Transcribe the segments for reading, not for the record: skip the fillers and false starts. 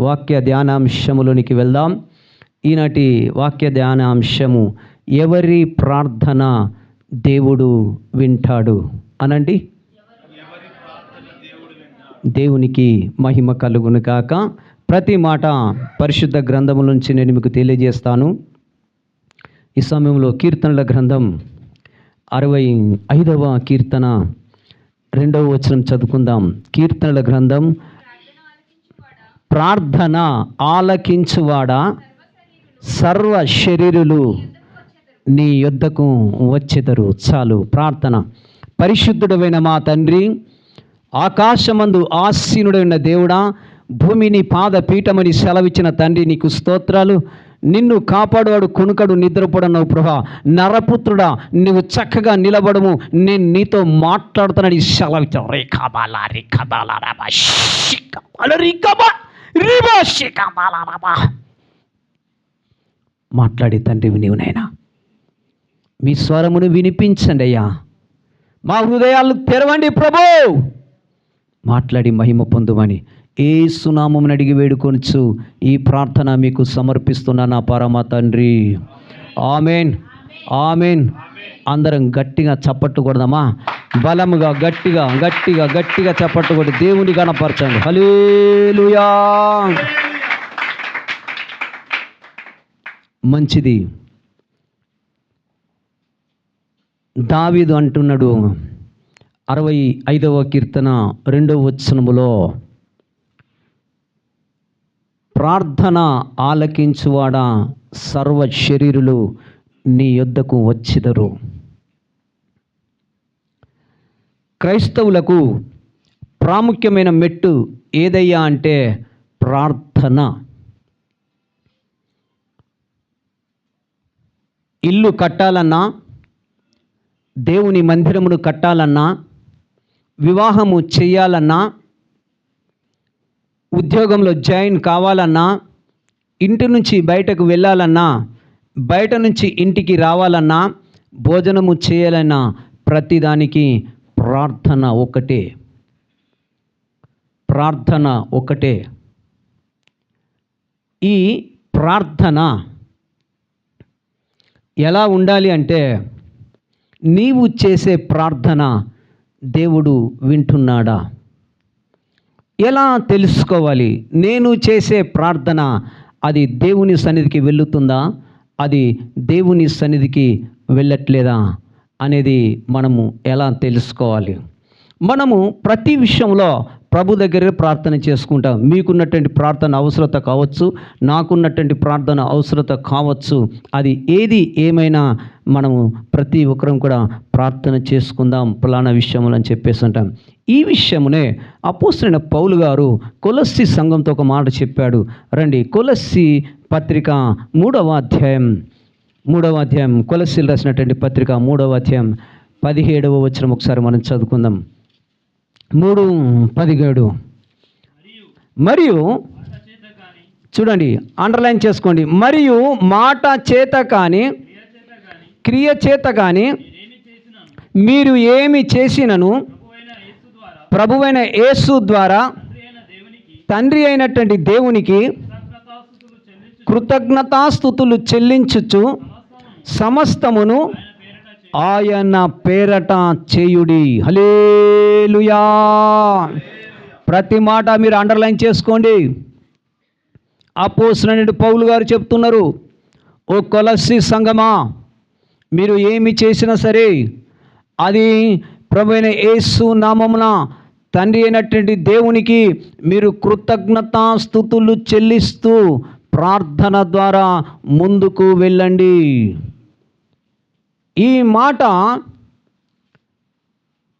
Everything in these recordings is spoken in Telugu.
వాక్య ధ్యానాంశములోనికి వెళ్దాం. ఈనాటి వాక్య ధ్యానాంశము, ఎవరి ప్రార్థన దేవుడు వింటాడు అనండి. దేవునికి మహిమ కలుగును కాక. ప్రతి మాట పరిశుద్ధ గ్రంథము నుంచి నేను మీకు తెలియజేస్తాను. ఈ సమయంలో కీర్తనల గ్రంథం 65వ కీర్తన 2వ వచనం చదువుకుందాం. కీర్తనల గ్రంథం, ప్రార్థన ఆలకించువాడా, సర్వ శరీరులు నీ యొద్దకు వచ్చెదరు. చాలు ప్రార్థన. పరిశుద్ధుడైన మా తండ్రి, ఆకాశమందు ఆసీనుడైన దేవుడా, భూమిని పాదపీఠమని సెలవిచ్చిన తండ్రి, నీకు స్తోత్రాలు. నిన్ను కాపాడువాడు కొనుకడు, నిద్రపోడన్నావు ప్రభా. నరపుత్రుడా, నువ్వు చక్కగా నిలబడము, నేను నీతో మాట్లాడుతానని సెలవిచ్చావు. మాట్లాడి తండ్రివి నీవు నాయనా, మీ స్వరమును వినిపించండి అయ్యా. మా హృదయాలు తెరవండి ప్రభు, మాట్లాడి మహిమ పొందుమని యేసు నామమున అడిగి వేడుకొనుచు ఈ ప్రార్థన మీకు సమర్పిస్తున్నా నా పరమ తండ్రి. Amen, amen. అందరం గట్టిగా చప్పట్టు కొడదామా? బలముగా గట్టిగా గట్టిగా గట్టిగా చప్పట్టు కొట్టి దేవుని గణపరచండి. హల్లెలూయా. మంచిది. దావీదు అంటున్నాడు 65వ కీర్తన 2వ వచనములో, ప్రార్థన ఆలకించువాడా, సర్వ శరీరులు నీ యొద్దకు వచ్చెదరు. క్రైస్తవులకు ప్రాముఖ్యమైన మెట్టు ఏదయ్యా అంటే ప్రార్థన. ఇల్లు కట్టాలన్నా, దేవుని మందిరమును కట్టాలన్నా, వివాహము చేయాలన్నా, ఉద్యోగంలో జాయిన్ కావాలన్నా, ఇంటి నుంచి బయటకు వెళ్ళాలన్నా, బయట నుంచి ఇంటికి రావాలన్నా, భోజనము చేయాలన్నా, ప్రతిదానికి ప్రార్థన ఒకటే. ప్రార్థన ఒకటే. ఈ ప్రార్థన ఎలా ఉండాలి అంటే, నీవు చేసే ప్రార్థన దేవుడు వింటున్నాడా? ఎలా తెలుసుకోవాలి? నేను చేసే ప్రార్థన అది దేవుని సన్నిధికి వెళ్ళుతుందా, అది దేవుని సన్నిధికి వెళ్ళట్లేదా అనేది మనము ఎలా తెలుసుకోవాలి? మనము ప్రతి విషయంలో ప్రభు దగ్గర ప్రార్థన చేసుకుంటాం. మీకున్నటువంటి ప్రార్థన అవసరత కావచ్చు, నాకున్నటువంటి ప్రార్థన అవసరత కావచ్చు. అది ఏది ఏమైనా మనము ప్రతి ఒక్కరం కూడా ప్రార్థన చేసుకుందాం ఫలానా విషయంలో అని చెప్పేసి అంటాం. ఈ విషయమునే అపోస్తలుడైన పౌలు గారు కొలస్సీ సంఘంతో ఒక మాట చెప్పాడు. రండి, కొలస్సీ పత్రిక 3వ అధ్యాయం, కొలస్సీలు రాసినటువంటి పత్రిక 3వ అధ్యాయం 17వ వచనం ఒకసారి మనం చదువుకుందాం. 3:17. మరియు చూడండి, అండర్లైన్ చేసుకోండి. మరియు మాట చేత కానీ క్రియ చేత కానీ మీరు ఏమి చేసినను ప్రభువైన యేసు ద్వారా తండ్రి అయినటువంటి దేవునికి కృతజ్ఞతాస్తుతులు చెల్లించుచు సమస్తమును ఆయన పేరట చేయుడి. హల్లెలూయా. ప్రతి మాట మీరు అండర్లైన్ చేసుకోండి. అపోస్తలుడైన పౌలు గారు చెప్తున్నారు, ఓ కొలస్సీ సంఘమా, మీరు ఏమి చేసినా సరే అది ప్రభువైన యేసు నామమున తండ్రి అయినటువంటి దేవునికి మీరు కృతజ్ఞతాస్తుతులు చెల్లిస్తూ ప్రార్థన ద్వారా ముందుకు వెళ్ళండి. ఈ మాట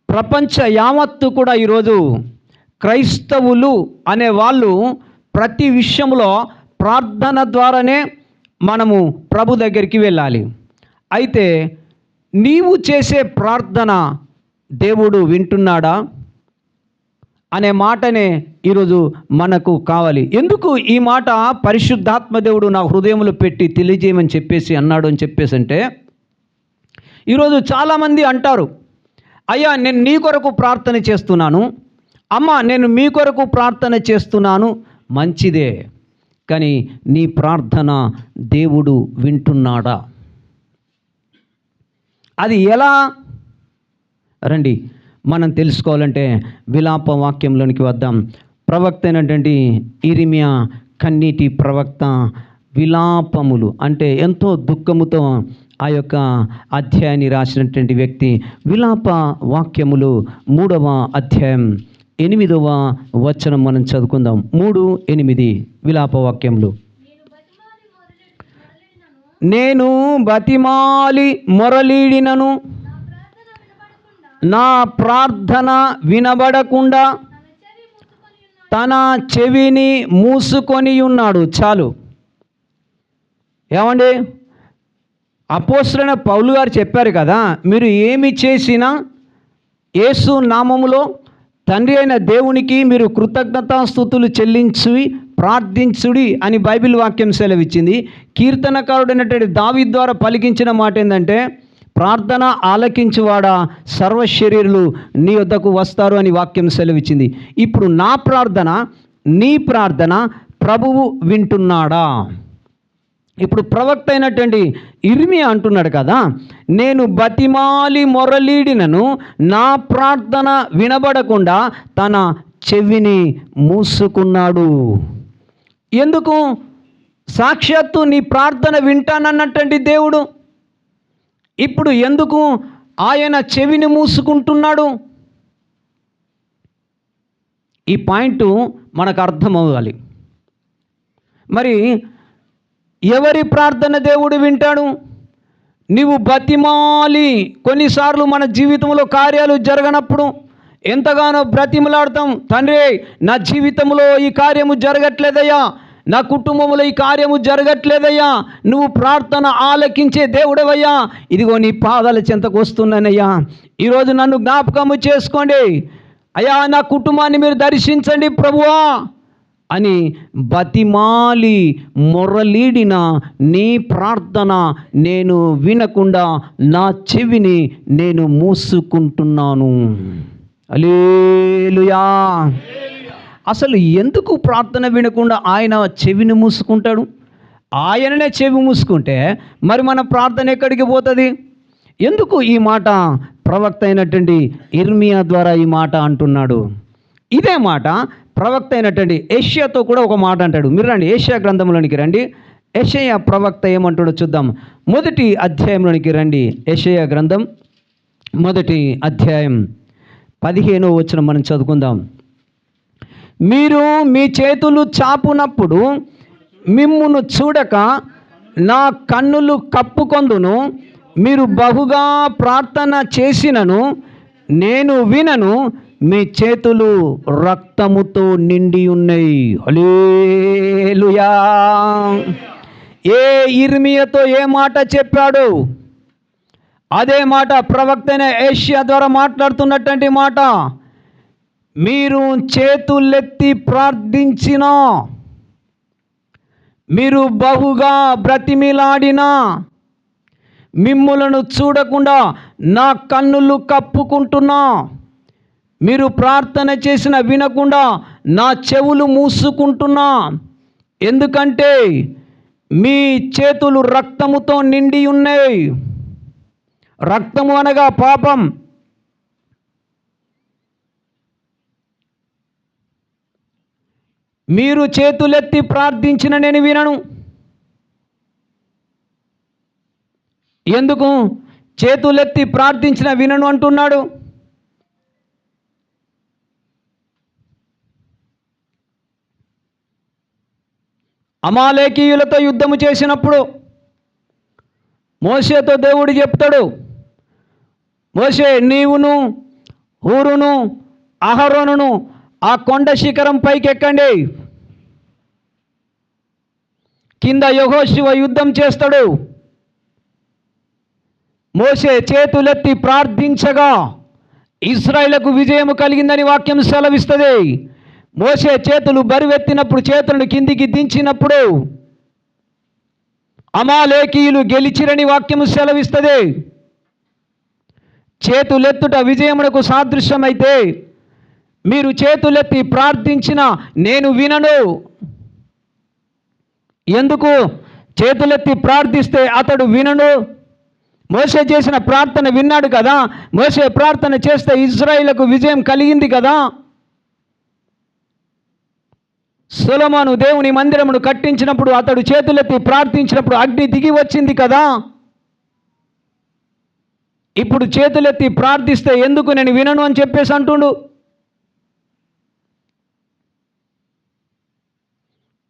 ప్రపంచ యావత్తు కూడా ఈరోజు క్రైస్తవులు అనే వాళ్ళు ప్రతి విషయంలో ప్రార్థన ద్వారానే మనము ప్రభు దగ్గరికి వెళ్ళాలి. అయితే నీవు చేసే ప్రార్థన దేవుడు వింటున్నాడా అనే మాటనే ఈరోజు మనకు కావాలి. ఎందుకు ఈ మాట పరిశుద్ధాత్మ దేవుడు నా హృదయంలో పెట్టి తెలియజేయమని చెప్పేసి అన్నాడు అని చెప్పేసి అంటే, ఈరోజు చాలామంది అంటారు, అయ్యా నేను నీ కొరకు ప్రార్థన చేస్తున్నాను, అమ్మ నేను మీ కొరకు ప్రార్థన చేస్తున్నాను, మంచిదే, కానీ నీ ప్రార్థన దేవుడు వింటున్నాడా? అది ఎలా? రండి మనం తెలుసుకోవాలంటే విలాప వాక్యంలోనికి వద్దాం. ప్రవక్త అయినటువంటి ఇర్మియా కన్నీటి ప్రవక్త విలాపములు అంటే ఎంతో దుఃఖముతో ఆ యొక్క అధ్యాయాన్ని రాసినటువంటి వ్యక్తి. విలాప వాక్యములు 3వ అధ్యాయం 8వ వచనం మనం చదువుకుందాం. 3:8 విలాప వాక్యములు. నేను బతిమాలి మొరలీడినను నా ప్రార్థన వినబడకుండా తన చెవిని మూసుకొని ఉన్నాడు. చాలు. ఏమండి, అపోస్తలుడైన పౌలు గారు చెప్పారు కదా, మీరు ఏమి చేసినా యేసు నామములో తండ్రి అయిన దేవునికి మీరు కృతజ్ఞతాస్తుతులు చెల్లించి ప్రార్థించుడి అని బైబిల్ వాక్యం సెలవిచ్చింది. కీర్తనకారుడైనటువంటి దావీదు ద్వారా పలికించిన మాట ఏంటంటే, ప్రార్థన ఆలకించువాడా సర్వశరీరులు నీ వద్దకు వస్తారు అని వాక్యం సెలవిచ్చింది. ఇప్పుడు నా ప్రార్థన, నీ ప్రార్థన ప్రభువు వింటున్నాడా? ఇప్పుడు ప్రవక్త అయినటువంటి ఇర్మియా అంటున్నాడు కదా, నేను బతిమాలి మొరలీడినను నా ప్రార్థన వినబడకుండా తన చెవిని మూసుకున్నాడు. ఎందుకు? సాక్షాత్తు నీ ప్రార్థన వింటానన్నటువంటి దేవుడు ఇప్పుడు ఎందుకు ఆయన చెవిని మూసుకుంటున్నాడు? ఈ పాయింట్ మనకు అర్థమవ్వాలి. మరి ఎవరి ప్రార్థన దేవుడు వింటాడు? నీవు బతిమాలి, కొన్నిసార్లు మన జీవితంలో కార్యాలు జరగనప్పుడు ఎంతగానో బ్రతిమలాడతాం, తండ్రి నా జీవితంలో ఈ కార్యము జరగట్లేదయ్యా, నా కుటుంబంలో ఈ కార్యము జరగట్లేదయ్యా, నువ్వు ప్రార్థన ఆలకించే దేవుడవయ్యా, ఇదిగో నీ పాదాల చెంతకు వస్తున్నానయ్యా, ఈరోజు నన్ను జ్ఞాపకము చేసుకోండి అయ్యా, నా కుటుంబాన్ని మీరు దర్శించండి ప్రభువా అని బతిమాలి మొరలీడిన నీ ప్రార్థన నేను వినకుండా నా చెవిని నేను మూసుకుంటున్నాను. హల్లెలూయా. అసలు ఎందుకు ప్రార్థన వినకుండా ఆయన చెవిని మూసుకుంటాడు? ఆయననే చెవి మూసుకుంటే మరి మన ప్రార్థన ఎక్కడికి పోతుంది? ఎందుకు ఈ మాట ప్రవక్త అయినటువంటి ఇర్మియా ద్వారా ఈ మాట అంటున్నాడు? ఇదే మాట ప్రవక్త అయినటువంటి యెషయాతో కూడా ఒక మాట అంటాడు. మీరు రండి యెషయా గ్రంథంలోనికి రండి. యెషయా ప్రవక్త ఏమంటాడో చూద్దాం. 1వ అధ్యాయంలోనికి రండి. యెషయా గ్రంథం 1వ అధ్యాయం 15వ వచనం మనం చదువుకుందాం. మీరు మీ చేతులు చాపునప్పుడు మిమ్మును చూడక నా కన్నులు కప్పుకొందును, మీరు బహుగా ప్రార్థన చేసినను నేను వినను, మీ చేతులు రక్తముతో నిండి ఉన్నాయి. హల్లెలూయా. ఏ ఇర్మియాతో ఏ మాట చెప్పాడు అదే మాట ప్రవక్త అయిన యెషయా ద్వారా మాట్లాడుతున్నటువంటి మాట. మీరు చేతులెత్తి ప్రార్థించినా, మీరు బహుగా బ్రతిమిలాడినా, మిమ్ములను చూడకుండా నా కన్నులు కప్పుకుంటున్నా, మీరు ప్రార్థన చేసిన వినకుండా నా చెవులు మూసుకుంటున్నా, ఎందుకంటే మీ చేతులు రక్తముతో నిండి ఉన్నాయి. రక్తము అనగా పాపం. మీరు చేతులెత్తి ప్రార్థించిన నేను వినను. ఎందుకు చేతులెత్తి ప్రార్థించిన వినను అంటున్నాడు? అమాలేకీయులతో యుద్ధము చేసినప్పుడు మోషేతో దేవుడు చెప్తాడు, మోషే నీవును హూరును అహరోనును ఆ కొండ శిఖరం పైకి ఎక్కండి, కింద యెహోషువ యుద్ధం చేస్తాడు. మోషే చేతులెత్తి ప్రార్థించగా ఇశ్రాయేలుకు విజయము కలిగిందని వాక్యం సెలవిస్తుంది. మోషే చేతులు బరువెత్తినప్పుడు, చేతులను కిందికి దించినప్పుడు అమాలేకీయులు గెలిచిరని వాక్యము సెలవిస్తుంది. చేతులెత్తుట విజయమునకు సాదృశ్యమైతే మీరు చేతులెత్తి ప్రార్థించిన నేను వినను. ఎందుకు? చేతులెత్తి ప్రార్థిస్తే అతడు వినను. మోషే చేసిన ప్రార్థన విన్నాడు కదా. మోషే ప్రార్థన చేస్తే ఇశ్రాయేలుకు విజయం కలిగింది కదా. సొలొమోను దేవుని మందిరమును కట్టించినప్పుడు అతడు చేతులెత్తి ప్రార్థించినప్పుడు అగ్ని దిగి వచ్చింది కదా. ఇప్పుడు చేతులెత్తి ప్రార్థిస్తే ఎందుకు నేను వినను అని చెప్పేసి అంటుండు.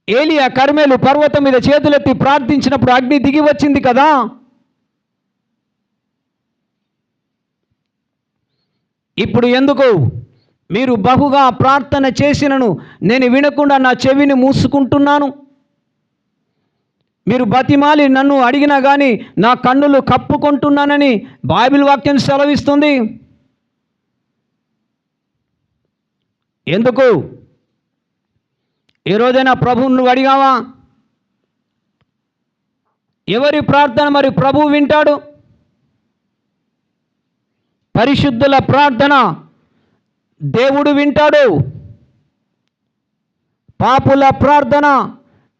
ఏలియా కర్మెలు పర్వతం మీద చేతులెత్తి ప్రార్థించినప్పుడు అగ్ని దిగి వచ్చింది కదా. ఇప్పుడు ఎందుకు? మీరు బహుగా ప్రార్థన చేసినను నేను వినకుండా నా చెవిని మూసుకుంటున్నాను. మీరు బతిమాలి నన్ను అడిగినా కానీ నా కన్నులు కప్పుకుంటున్నానని బైబిల్ వాక్యం సెలవిస్తుంది. ఎందుకు? ఏ రోజైనా ప్రభువును నువ్వు అడిగావా? ఎవరి ప్రార్థన మరి ప్రభువు వింటాడు? పరిశుద్ధుల ప్రార్థన దేవుడు వింటాడు. పాపుల ప్రార్థన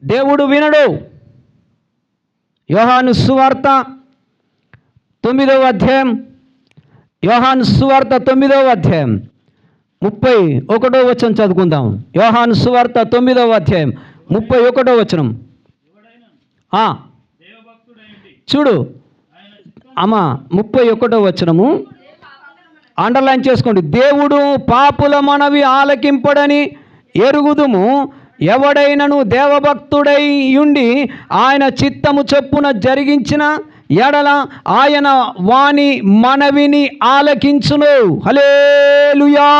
దేవుడు వినడు. యోహాను సువార్త 9వ అధ్యాయం, యోహాను సువార్త 9వ అధ్యాయం 31వ వచనం చదువుకుందాం. యోహాను సువార్త 9వ అధ్యాయం 31వ వచనం. చూడు అమ్మా, 31వ వచనము అండర్లైన్ చేసుకోండి. దేవుడు పాపుల మనవి ఆలకింపడని ఎరుగుదుము. ఎవడైనను దేవభక్తుడై ఉండి ఆయన చిత్తము చొప్పున జరిగించిన ఎడల ఆయన వాని మనవిని ఆలకించును. హల్లెలూయా.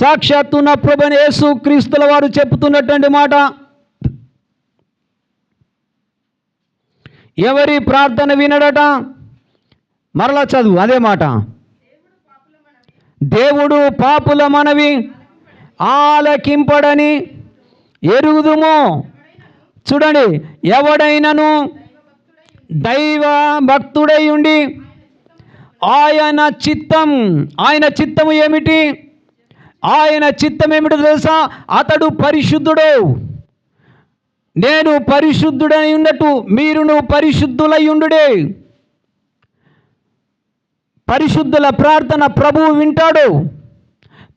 సాక్షాత్తు నా ప్రభువైన యేసు క్రీస్తుల వారు చెప్తున్నటువంటి మాట. ఎవరి ప్రార్థన వినడట? మరలా చదువు అదే మాట. దేవుడు పాపుల మనవి ఆలకింపడని ఎరుగుదుము. చూడండి, ఎవడైనను దైవ భక్తుడై ఉండి ఆయన చిత్తము ఏమిటి? ఆయన చిత్తం ఏమిటో తెలుసా? అతడు పరిశుద్ధుడు. నేను పరిశుద్ధుడై ఉన్నట్టు మీరును పరిశుద్ధులై ఉండుడే. పరిశుద్ధుల ప్రార్థన ప్రభువు వింటాడు.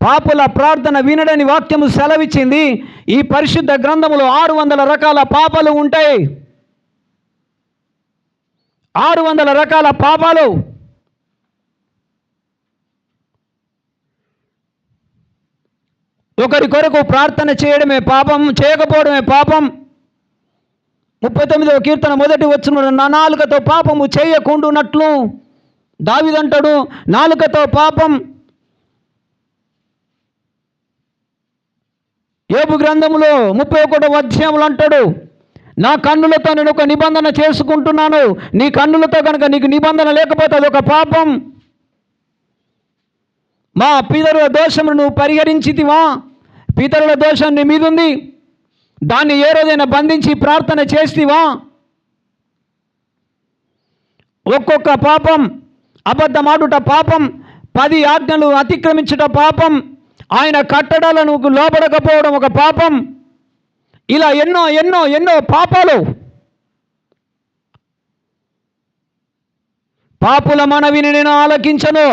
పాపుల ప్రార్థన వినడని వాక్యము సెలవిచ్చింది. ఈ పరిశుద్ధ గ్రంథములో 600 రకాల పాపాలు ఉంటాయి. 600 రకాల పాపాలు. ఒకరి కొరకు ప్రార్థన చేయడమే పాపం, చేయకపోవడమే పాపం. 39వ కీర్తన 1వ వచనంలో నా నాలుకతో పాపము చేయకుండునట్లు దావీదంటాడు. నాలుకతో పాపం. యోబు గ్రంథములో 31వ అధ్యాయంలో అంటాడు, నా కన్నులతో నేను ఒక నిబంధన చేసుకుంటున్నాను. నీ కన్నులతో కనుక నీకు నిబంధన లేకపోతే అదొక పాపం. మా పితరుల దోషమును నువ్వు పరిహరించితివా? పితరుల దోషం నీ మీద ఉంది. దాన్ని ఏ రోజైనా బంధించి ప్రార్థన చేస్తివా? ఒక్కొక్క పాపం. అబద్ధమాడుట పాపం, 10 ఆజ్ఞలు అతిక్రమించుట పాపం, ఆయన కట్టడాలను లోబడకపోవడం ఒక పాపం. ఇలా ఎన్నో ఎన్నో ఎన్నో పాపాలు. పాపుల మనవిని నేను ఆలకించను.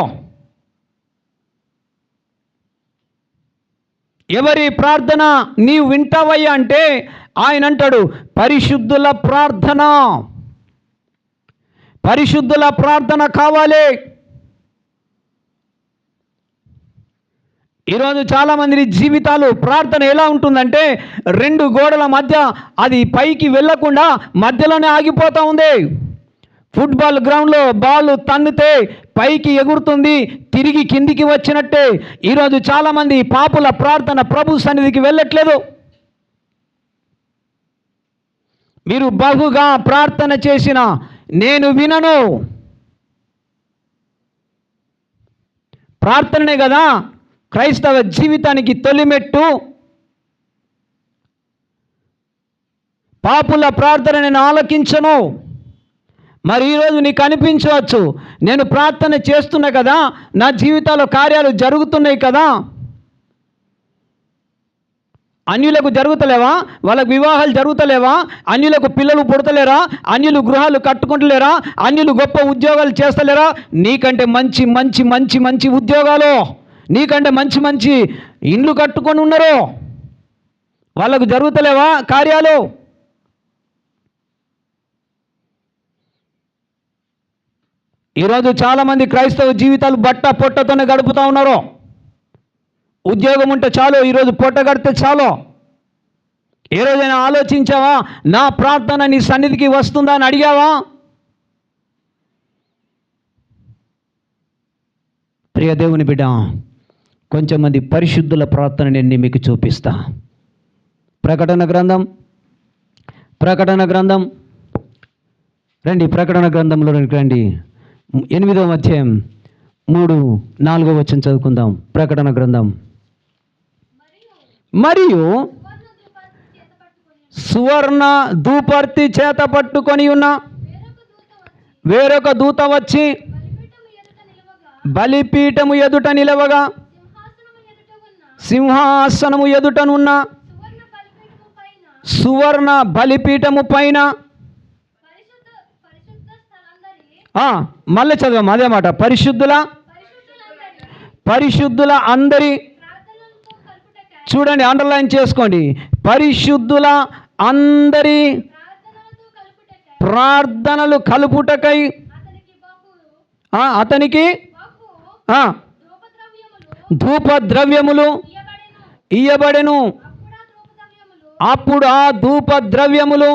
ఎవరి ప్రార్థన నీవు వింటావయ్యా అంటే ఆయన అంటాడు పరిశుద్ధుల ప్రార్థన. పరిశుద్ధుల ప్రార్థన కావాలి. ఈరోజు చాలామంది జీవితాలు ప్రార్థన ఎలా ఉంటుందంటే 2 గోడల మధ్య అది పైకి వెళ్ళకుండా మధ్యలోనే ఆగిపోతూ ఉంది. ఫుట్బాల్ గ్రౌండ్లో బాల్ తన్నితే పైకి ఎగురుతుంది, తిరిగి కిందికి వచ్చినట్టే ఈరోజు చాలామంది పాపుల ప్రార్థన ప్రభు సన్నిధికి వెళ్ళట్లేదు. మీరు బహుగా ప్రార్థన చేసిన నేను వినను. ప్రార్థనే కదా క్రైస్తవ జీవితానికి తొలిమెట్టు. పాపుల ప్రార్థన నేను ఆలకించను. మరి ఈరోజు నీకు అనిపించవచ్చు, నేను ప్రార్థన చేస్తున్నా కదా, నా జీవితాల్లో కార్యాలు జరుగుతున్నాయి కదా, అన్యులకు జరుగుతలేవా? వాళ్ళకు వివాహాలు జరుగుతలేవా? అన్యులకు పిల్లలు పుడతలేరా? అన్యులు గృహాలు కట్టుకుంటలేరా? అన్యులు గొప్ప ఉద్యోగాలు చేస్తలేరా? నీకంటే మంచి మంచి మంచి మంచి ఉద్యోగాలు, నీకంటే మంచి మంచి ఇండ్లు కట్టుకొని ఉన్నారు. వాళ్ళకు జరుగుతలేవా కార్యాలు? ఈరోజు చాలామంది క్రైస్తవ జీవితాలు బట్ట పొట్టతోనే గడుపుతూ ఉన్నారు. ఉద్యోగం ఉంటే చాలు, ఈరోజు పొట్ట గడితే చాలు. ఏ రోజైనా ఆలోచించావా? నా ప్రార్థన నీ సన్నిధికి వస్తుందా అని అడిగావా? ప్రియ దేవుని బిడ్డ, కొంచెం మంది పరిశుద్ధుల ప్రార్థన నేను మీకు చూపిస్తా. ప్రకటన గ్రంథం రండి, ప్రకటన గ్రంథంలో రండి. 8వ అధ్యాయం 3-4 వచనం చదువుకుందాం. ప్రకటన గ్రంథం. మరియు సువర్ణ ధూపర్తి చేత పట్టుకొని ఉన్న వేరొక దూత వచ్చి బలిపీఠము ఎదుట నిలవగా, సింహాసనము ఎదుటనున్న సువర్ణ బలిపీఠము పైన, మళ్ళీ చదవం అదే మాట, పరిశుద్ధుల అందరి, చూడండి అండర్లైన్ చేసుకోండి, పరిశుద్ధుల అందరి ప్రార్థనలు కలుపుటకై అతనికి ధూపద్రవ్యములు ఇయ్యబడెను. అప్పుడు ఆ ధూపద్రవ్యములు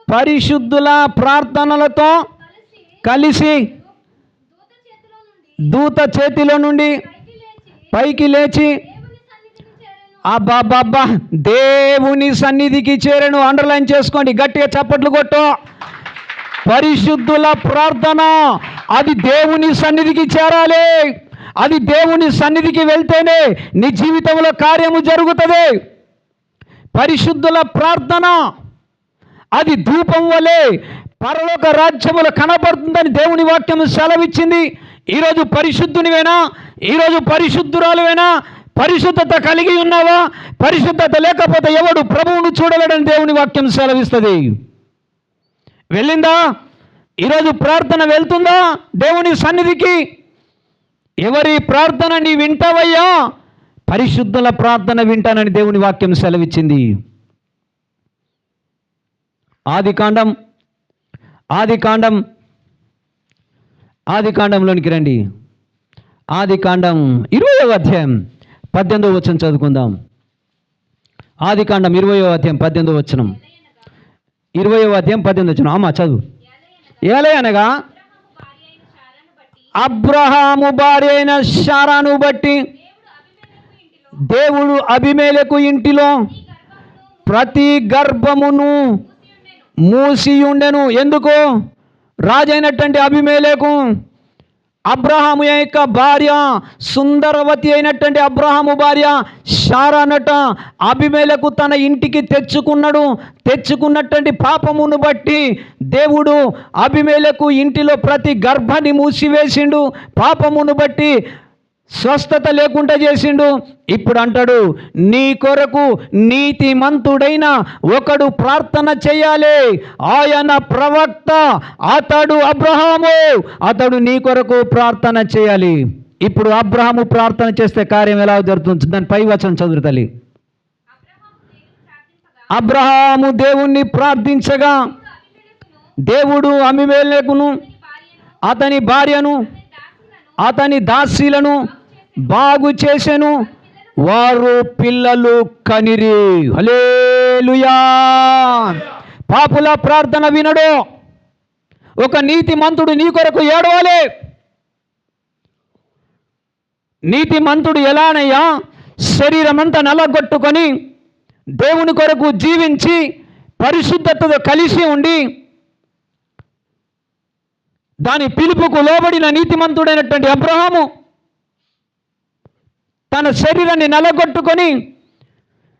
పరిశుద్ధుల ప్రార్థనలతో కలిసి దూత చేతిలో నుండి పైకి లేచి అబ్బాబ్బా దేవుని సన్నిధికి చేరెను. అండర్లైన్ చేసుకోండి, గట్టిగా చప్పట్లు కొట్టు. పరిశుద్ధుల ప్రార్థన అది దేవుని సన్నిధికి చేరాలి. అది దేవుని సన్నిధికి వెళ్తేనే నీ జీవితంలో కార్యము జరుగుతుంది. పరిశుద్ధుల ప్రార్థన అది ధూపం వలె పరలోక రాజ్యములో కనబడుతుందని దేవుని వాక్యం సెలవిచ్చింది. ఈరోజు పరిశుద్ధునివేనా? ఈరోజు పరిశుద్ధురాలువేనా? పరిశుద్ధత కలిగి ఉన్నావా? పరిశుద్ధత లేకపోతే ఎవడు ప్రభువును చూడలేడని దేవుని వాక్యం సెలవిస్తుంది. వెళ్ళిందా? ఈరోజు ప్రార్థన వెళ్తుందా దేవుని సన్నిధికి? ఎవరి ప్రార్థన నీ వింటావయ్యా? పరిశుద్ధుల ప్రార్థన వింటానని దేవుని వాక్యం సెలవిచ్చింది. ఆదికాండంలోనికి రండి. ఆదికాండం 20వ అధ్యాయం 18వ వచనం చదువుకుందాం. ఆదికాండం 20వ అధ్యాయం 18వ వచనం. 20వ అధ్యాయం 18వ వచనం. అమ్మా చదువు. ఏలయనగా అబ్రహాము భార్య అయిన శారాను బట్టి దేవుడు అబీమెలెకు ఇంటిలో ప్రతి గర్భమును మూసియుండెను. ఎందుకు? రాజైనటువంటి అబీమెలెకు అబ్రహాము యొక్క భార్య, సుందరవతి అయినటువంటి అబ్రహాము భార్య శారానట అబీమెలెకు తన ఇంటికి తెచ్చుకున్నటువంటి పాపమును బట్టి దేవుడు అబీమెలెకు ఇంటిలో ప్రతి గర్భాన్ని మూసివేసిండు. పాపమును బట్టి స్వస్థత లేకుండా చేసిండు. ఇప్పుడు అంటాడు, నీ కొరకు నీతిమంతుడైన ఒకడు ప్రార్థన చేయాలి. ఆయన ప్రవక్త, అతడు అబ్రహాము. అతడు నీ కొరకు ప్రార్థన చేయాలి. ఇప్పుడు అబ్రహాము ప్రార్థన చేస్తే కార్యం ఎలా జరుగుతుంది? దాని పై వచనం చదువు తల్లి. అబ్రహాము దేవుణ్ణి ప్రార్థించగా దేవుడు అబీమెలెకును అతని భార్యను అతని దాసీలను బాగు చేసెను. వారు పిల్లలు కనిరి. హల్లెలూయా. పాపుల ప్రార్థన వినడు. ఒక నీతిమంతుడు నీ కొరకు ఏడవాలి. నీతిమంతుడు ఎలానయ్యా? శరీరమంతా నలగొట్టుకొని దేవుని కొరకు జీవించి పరిశుద్ధతతో కలిసి ఉండి దాని పిలుపుకు లోబడిన నీతిమంతుడైనటువంటి అబ్రహాము తన శరీరాన్ని నలగొట్టుకొని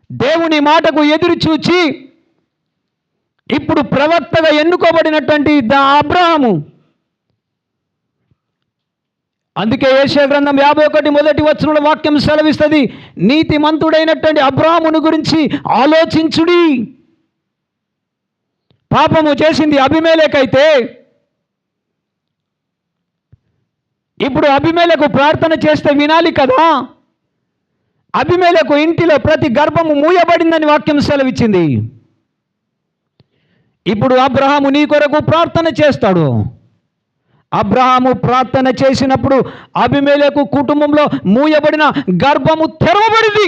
దేవుని మాటకు ఎదురు చూచి ఇప్పుడు ప్రవక్తగా ఎన్నుకోబడినటువంటి అబ్రహాము అందుకే యెషయా గ్రంథం 51 మొదటి వచనంలో వాక్యం సెలవిస్తుంది, నీతిమంతుడైనటువంటి అబ్రాహామును గురించి ఆలోచించుడి. పాపము చేసింది అబీమెలెకైతే ఇప్పుడు అబీమెలెకు ప్రార్థన చేస్తే వినాలి కదా. అబీమెలెకు ఇంటిలో ప్రతి గర్భము మూయబడిందని వాక్యం సెలవిచ్చింది. ఇప్పుడు అబ్రహాము నీ కొరకు ప్రార్థన చేస్తాడు. అబ్రహాము ప్రార్థన చేసినప్పుడు అబీమెలెకు కుటుంబంలో మూయబడిన గర్భము తెరవబడింది.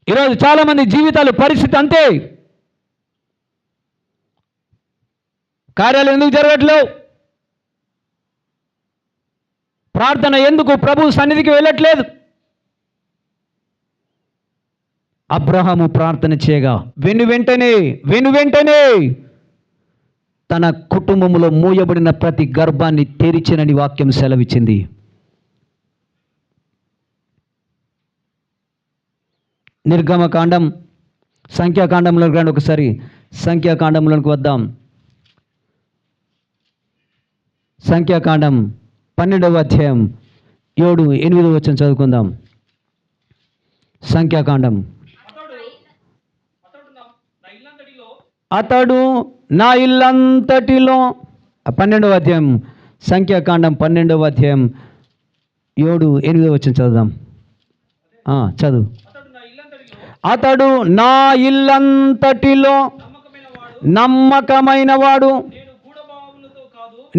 ఈరోజు చాలామంది జీవితాలు పరిస్థితి అంతే. కార్యాలు ఎందుకు జరగట్లేవు? ప్రార్థన ఎందుకు ప్రభు సన్నిధికి వెళ్ళట్లేదు? అబ్రహాము ప్రార్థన చేయగా వెను వెంటనే తన కుటుంబంలో మూయబడిన ప్రతి గర్భాన్ని తెరిచినని వాక్యం సెలవిచ్చింది. నిర్గమకాండం సంఖ్యాకాండంలోకి రండి, ఒకసారి సంఖ్యాకాండంలోకి వద్దాం. సంఖ్యాకాండం 12వ అధ్యాయం 7-8 వచనం చదువుకుందాం. సంఖ్యాకాండం. అతడు నా ఇల్లంతటిలో 12వ అధ్యాయం, సంఖ్యాకాండం 12వ అధ్యాయం 7-8 వచనం చదువుదాం. చదువు. అతడు నా ఇల్లంతటిలో నమ్మకమైన వాడు,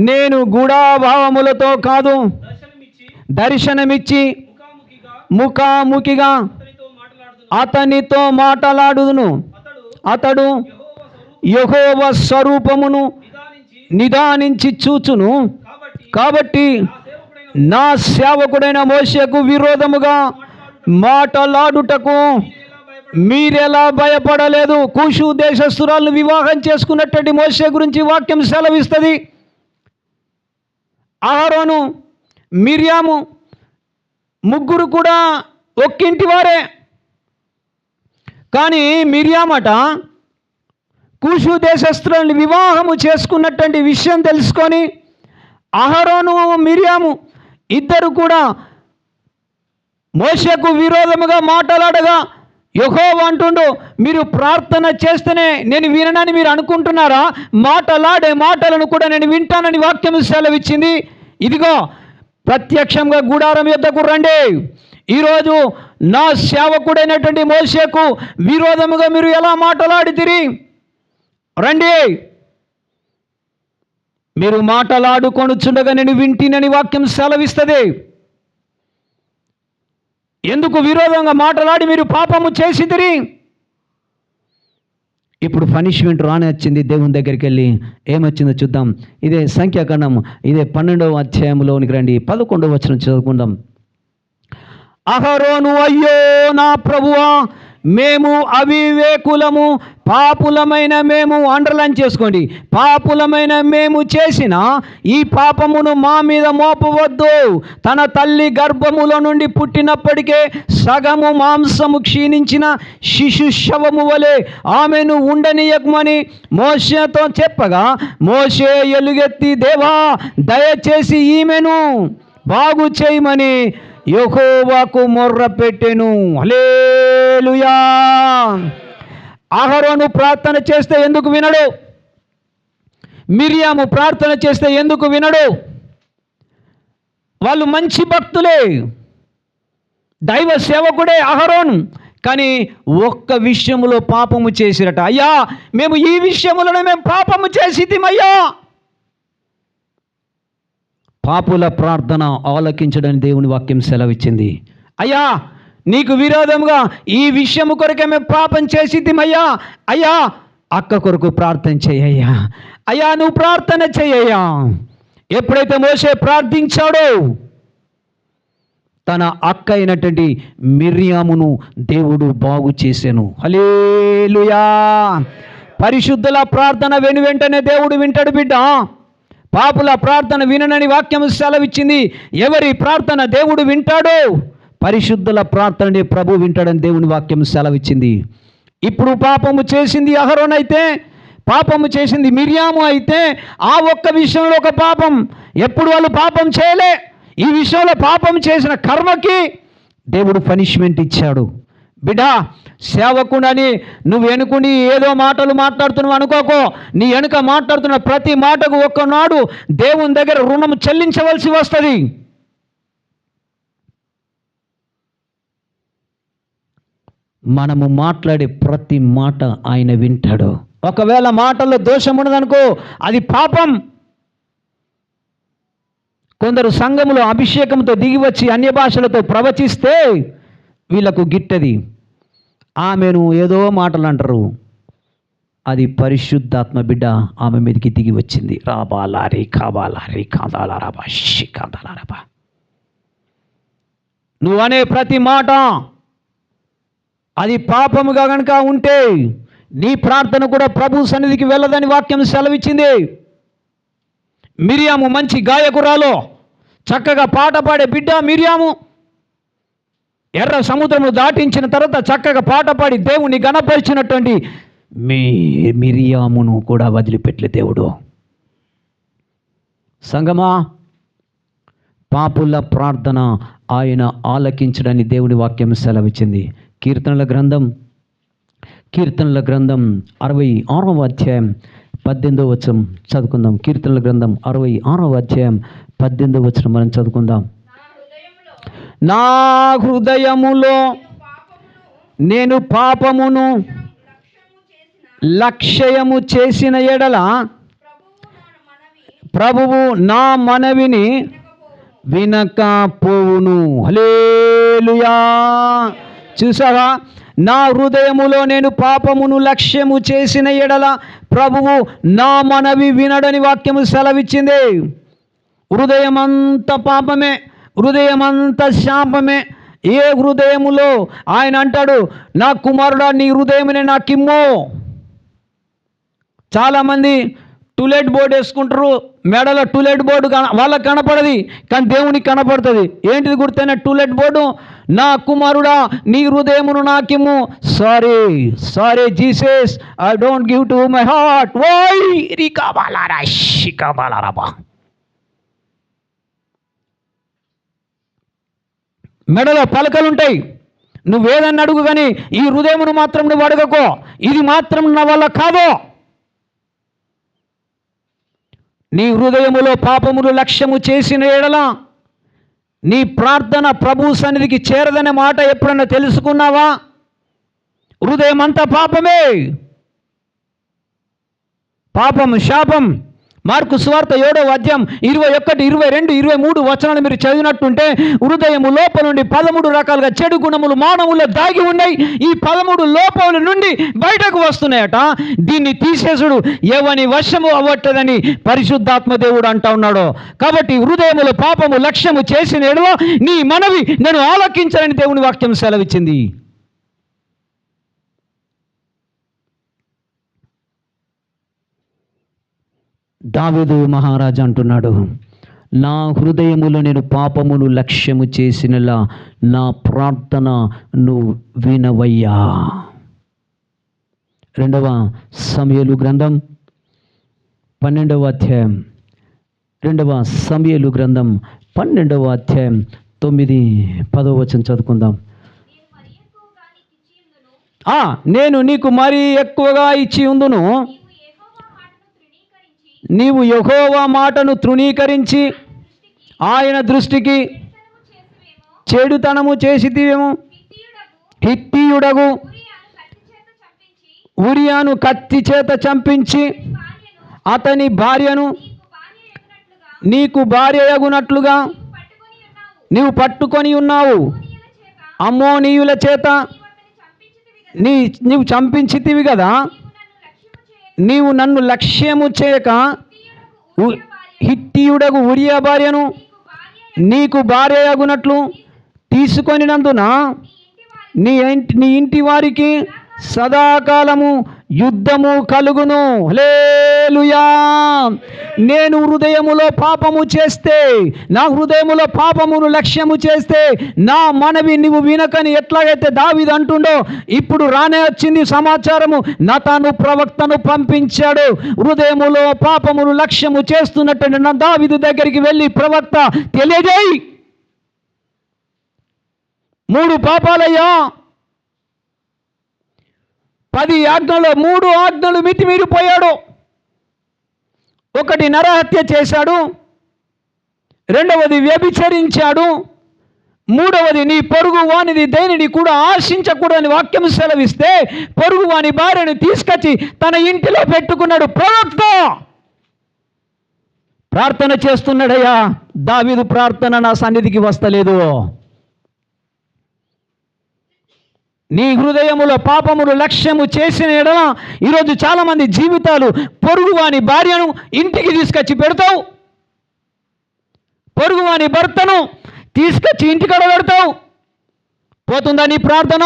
నేను గూఢాభావములతో కాదు, దర్శనమిచ్చి ముఖాముఖిగా అతనితో మాట్లాడుదును. అతడు యెహోవా స్వరూపమును నిదానించి చూచును. కాబట్టి నా సేవకుడైన మోషేకు విరోధముగా మాటలాడుటకు మీరెలా భయపడలేదు? కూషు దేశస్తురాలను వివాహం చేసుకున్నటువంటి మోషే గురించి వాక్యం సెలవిస్తుంది. అహరోను, మిర్యాము ముగ్గురు కూడా ఒక్కింటి వారే. కానీ మిర్యామట కూషు దేశస్తులను వివాహము చేసుకున్నటువంటి విషయం తెలుసుకొని అహరోను మిర్యాము ఇద్దరు కూడా మోషేకు విరోధముగా మాట్లాడగా యెహోవా అంటుండు, మీరు ప్రార్థన చేస్తేనే నేను విననని మీరు అనుకుంటున్నారా? మాటలాడే మాటలను కూడా నేను వింటానని వాక్యం సెలవిచ్చింది. ఇదిగో ప్రత్యక్షంగా గుడారం యొద్దకు రండి. ఈరోజు నా సేవకుడైనటువంటి మోషేకు విరోధముగా మీరు ఎలా మాటలాడితిరి? రండి, మీరు మాటలాడుకొనుచుండగా నేను వింటినని వాక్యం సెలవిస్తుంది. ఎందుకు విరోధంగా మాటలాడి మీరు పాపము చేసితిరి? ఇప్పుడు పనిష్మెంట్ రాని వచ్చింది. దేవుని దగ్గరికి వెళ్ళి ఏమొచ్చిందో చూద్దాం. ఇదే సంఖ్యాకాండం, ఇదే 12వ అధ్యాయంలోనికి రండి, 11వ వచనం చదువుకుందాం. అహరోను, అయ్యో నా ప్రభువా, మేము అవివేకులము, పాపులమైన మేము, అండర్లైన్ చేసుకోండి, పాపులమైన మేము చేసిన ఈ పాపమును మా మీద మోపవద్దు. తన తల్లి గర్భములో నుండి పుట్టినప్పటికే సగము మాంసము క్షీణించిన శిశు శవము వలె ఆమెను ఉండనీయకమని మోషేతో చెప్పగా, మోషే ఎలుగెత్తి, దేవా దయచేసి ఈమెను బాగు చేయమని యెహోవాకు మొర్ర పెట్టెను. హల్లెలూయా. అహరోను ప్రార్థన చేస్తే ఎందుకు వినడు? మిర్యాము ప్రార్థన చేస్తే ఎందుకు వినడు? వాళ్ళు మంచి భక్తులే, దైవ సేవకుడే అహరోను. కానీ ఒక్క విషయములో పాపము చేసిరట. అయ్యా, మేము ఈ విషయములను మేము పాపము చేసితిమయ్యా. పాపుల ప్రార్థన ఆలకించడని దేవుని వాక్యం సెలవిచ్చింది. అయ్యా, నీకు విరోధముగా ఈ విషయము కొరకే మేము పాపం చేసితిమయ్యా. అయ్యా, అక్క కొరకు ప్రార్థన చేయయ్యా. అయ్యా, నువ్వు ప్రార్థన చేయయ్యా. ఎప్పుడైతే మోషే ప్రార్థించాడో తన అక్క అయినటువంటి మిర్యామును దేవుడు బాగు చేసెను. హల్లెలూయా. పరిశుద్ధుల ప్రార్థన వెంటనే దేవుడు వింటాడు బిడ్డ. పాపుల ప్రార్థన విననని వాక్యం సెలవిచ్చింది. ఎవరి ప్రార్థన దేవుడు వింటాడో పరిశుద్ధుల ప్రార్థనని ప్రభు వింటాడని దేవుని వాక్యం సెలవిచ్చింది. ఇప్పుడు పాపము చేసింది అహరోను అయితే పాపము చేసింది మిరియాము అయితే ఆ ఒక్క విషయంలో ఒక పాపం, ఎప్పుడు వాళ్ళు పాపం చేయలే. ఈ విషయంలో పాపం చేసిన కర్మకి దేవుడు పనిష్మెంట్ ఇచ్చాడు. బిడ్డా, సేవకుడని నువ్వు వెనుకుని ఏదో మాటలు మాట్లాడుతున్నావు అనుకోకో. నీ వెనుక మాట్లాడుతున్న ప్రతి మాటకు ఒక్కనాడు దేవుని దగ్గర రుణం చెల్లించవలసి వస్తుంది. మనము మాట్లాడే ప్రతి మాట ఆయన వింటాడు. ఒకవేళ మాటల్లో దోషం ఉన్నదనుకో, అది పాపం. కొందరు సంఘములో అభిషేకంతో దిగివచ్చి అన్య భాషలతో ప్రవచిస్తే వీళ్ళకు గిట్టది. ఆమెను ఏదో మాటలు అంటారు, అది పరిశుద్ధాత్మ బిడ్డ ఆమె మీదకి దిగి వచ్చింది. రాబాలారి కాబాలారి కాదాలారాబా షి కాదాలారాబా. నువ్వు అనే ప్రతి మాట అది పాపముగా కనుక ఉంటే నీ ప్రార్థన కూడా ప్రభు సన్నిధికి వెళ్ళదని వాక్యం సెలవిచ్చింది. మిరియాము మంచి గాయకురాలో, చక్కగా పాట పాడే బిడ్డ మిరియాము. ఎర్ర సముద్రము దాటించిన తర్వాత చక్కగా పాట పాడి దేవుని గణపరిచినటువంటి మిరియామును కూడా వదిలిపెట్టలే దేవుడు. సంగమా, పాపుల ప్రార్థన ఆయన ఆలకించడని దేవుని వాక్యం సెలవిచ్చింది. కీర్తనల గ్రంథం 66వ అధ్యాయం 18వ వచనం చదువుకుందాం. కీర్తనల గ్రంథం 66వ అధ్యాయం 18వ వచనం మనం చదువుకుందాం. నా హృదయములో నేను పాపమును లక్ష్యము చేసిన ఎడల ప్రభువు నా మనవిని వినకపోవును. హల్లెలూయా. చూసావా, నా హృదయములో నేను పాపమును లక్ష్యము చేసిన ఎడల ప్రభువు నా మనవి వినడని వాక్యము సెలవిచ్చింది. హృదయమంతా పాపమే, హృదయమంతా శాపమే. ఏ హృదయములో ఆయన అంటాడు, నా కుమారుడా నీ హృదయమునే నాకిమ్ము. చాలామంది టూలెట్ బోర్డు వేసుకుంటారు, మెడలో టూలెట్ బోర్డు వాళ్ళకి కనపడది, కానీ దేవునికి కనపడుతుంది. ఏంటిది గుర్తైన టూలెట్ బోర్డు? నా కుమారుడా నీ హృదయమును నాకిమ్ము. Sorry Jesus, I don't give to my heart. Why రికాబాలారా షికాబాలారాబా. మెడలో పలకలుంటాయి, నువ్వేదన్నా అడుగు, కానీ ఈ హృదయమును మాత్రం నువ్వు అడగకో, ఇది మాత్రం నా వల్ల కాదు. నీ హృదయములో పాపములు లక్ష్యము చేసిన ఎడల నీ ప్రార్థన ప్రభు సన్నిధికి చేరదనే మాట ఎప్పుడన్నా తెలుసుకున్నావా? హృదయం అంతా పాపమే, పాపం, శాపం. మార్కు సువార్త 7వ అధ్యాయం 21, 22, 23 వచనాలు మీరు చదివినట్టుంటే హృదయము లోపల నుండి 13 రకాలుగా చెడు గుణములు మానవుల్లో దాగి ఉన్నాయి. ఈ 13 లోపల నుండి బయటకు వస్తున్నాయట. దీన్ని తీసేసుడు ఎవని వశము అవ్వట్టదని పరిశుద్ధాత్మ దేవుడు అంటా ఉన్నాడు. కాబట్టి హృదయములో పాపము లక్ష్యము చేసిన ఎడల నీ మనవి నేను ఆలకించాలని దేవుని వాక్యం సెలవిచ్చింది. దావీదు మహారాజు అంటున్నాడు, నా హృదయములో నేను పాపమును లక్ష్యము చేసినలా నా ప్రార్థన నువ్వు వినవయ్యా. 2వ సమూయేలు గ్రంథం 12వ అధ్యాయం 2వ సమూయేలు గ్రంథం 12వ అధ్యాయం 9, 10వ వచనం చదువుకుందాం. నేను నీకు మరీ ఎక్కువగా ఇచ్చి ఉందును, నీవు యెహోవా మాటను తృణీకరించి ఆయన దృష్టికి చెడుతనము చేసితివేమో. హిత్తీయుడగు ఉరియాను కత్తి చేత చంపించి అతని భార్యను నీకు భార్యయగునట్లుగా నీవు పట్టుకొని ఉన్నావు. అమ్మోనీయుల చేత నీవు చంపించితివి కదా. నీవు నన్ను లక్ష్యము చేయక హిత్తీయుడగు ఉరియా భార్యను నీకు భార్యయగునట్లు తీసుకొనినందున నీ ఇంటి వారికి సదాకాలము యుద్ధము కలుగును. హల్లెలూయా. హల్లెలూయా. నేను హృదయములో పాపము చేస్తే, నా హృదయములో పాపమును లక్ష్యము చేస్తే నా మనవి నువ్వు వినకని ఎట్లాగైతే దావీదు అంటుండో, ఇప్పుడు రానే వచ్చింది సమాచారము. నాతాను ప్రవక్తను పంపించాడు. హృదయములో పాపమును లక్ష్యము చేస్తున్నట్టు నా దావీదు దగ్గరికి వెళ్ళి, ప్రవక్త తెలియజేయి, 3 పాపాలయ్యా, 10 ఆజ్ఞలు 3 ఆజ్ఞలు మితిమీరిపోయాడు. 1 నరహత్య చేశాడు, 2వది వ్యభిచరించాడు, 3వది నీ పొరుగు వానిది దేనిని కూడా ఆశించకూడని వాక్యం సెలవిస్తే పొరుగు వాని భార్యను తీసుకొచ్చి తన ఇంటిలో పెట్టుకున్నాడు. ప్రవక్త ప్రార్థన చేస్తున్నాడయ్యా, దావీదు ప్రార్థన నా సన్నిధికి వస్తలేదు. నీ హృదయములో పాపములు లక్ష్యము చేసిన ఎడల ఈరోజు చాలామంది జీవితాలు, పొరుగువాని భార్యను ఇంటికి తీసుకొచ్చి పెడతావు, పొరుగువాని భర్తను తీసుకొచ్చి ఇంటికాడ పెడతావు. పోతుందా నీ ప్రార్థన?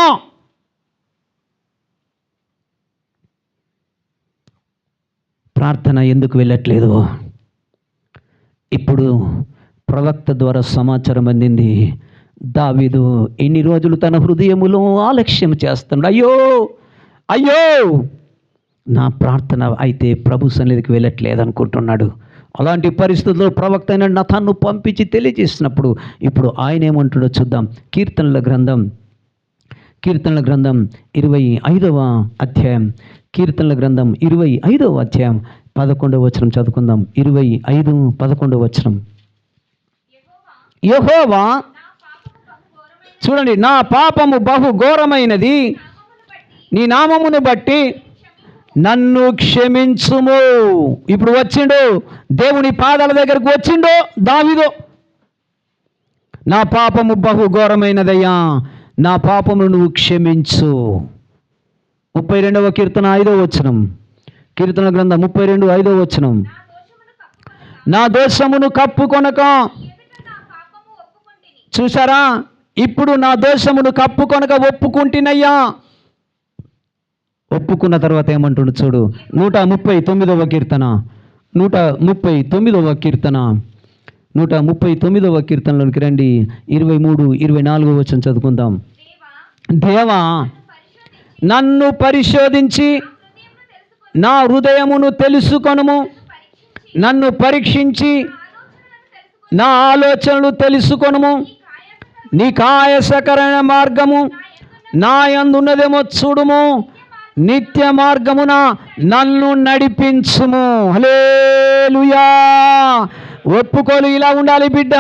ప్రార్థన ఎందుకు వెళ్ళట్లేదు? ఇప్పుడు ప్రవక్త ద్వారా సమాచారం అందింది. దావీదు ఎన్ని రోజులు తన హృదయములో ఆలక్ష్యం చేస్తున్నాడు. అయ్యో అయ్యో, నా ప్రార్థన అయితే ప్రభు సన్నిధికి వెళ్ళట్లేదు అనుకుంటున్నాడు. అలాంటి పరిస్థితుల్లో ప్రవక్త అయిన నాతాను పంపించి తెలియజేసినప్పుడు ఇప్పుడు ఆయన ఏమంటాడో చూద్దాం. కీర్తనల గ్రంథం 25వ అధ్యాయం, కీర్తనల గ్రంథం 25వ అధ్యాయం 11వ వచనం చదువుకుందాం. 25:11 వచనం. యెహోవా, చూడండి, నా పాపము బహు ఘోరమైనది, నీ నామమును బట్టి నన్ను క్షమించుము. ఇప్పుడు వచ్చిండు, దేవుని పాదాల దగ్గరకు వచ్చిండు దావీదు. నా పాపము బహు ఘోరమైనదయ్యా, నా పాపమును నువ్వు క్షమించు. 32వ కీర్తన 5వ వచనం, కీర్తన గ్రంథం 32:5వ వచనం. నా దోషమును కప్పుకొనక, చూసారా, ఇప్పుడు నా దోషమును కప్పుకొనక ఒప్పుకుంటున్నయ్యా. ఒప్పుకున్న తర్వాత ఏమంటుండు చూడు. 139వ కీర్తన 139వ కీర్తన 139వ కీర్తనలోనికి రండి. 23-24 వచనం చదువుకుందాం. దేవా, నన్ను పరిశోధించి నా హృదయమును తెలుసుకొనుము, నన్ను పరీక్షించి నా ఆలోచనలు తెలుసుకొనుము. నీకు ఆయాసకరమైన మార్గము నా యందున్నదేమో చూడుము, నిత్య మార్గమున నన్ను నడిపించుము. హల్లెలూయా. ఒప్పుకోలు ఇలా ఉండాలి బిడ్డ.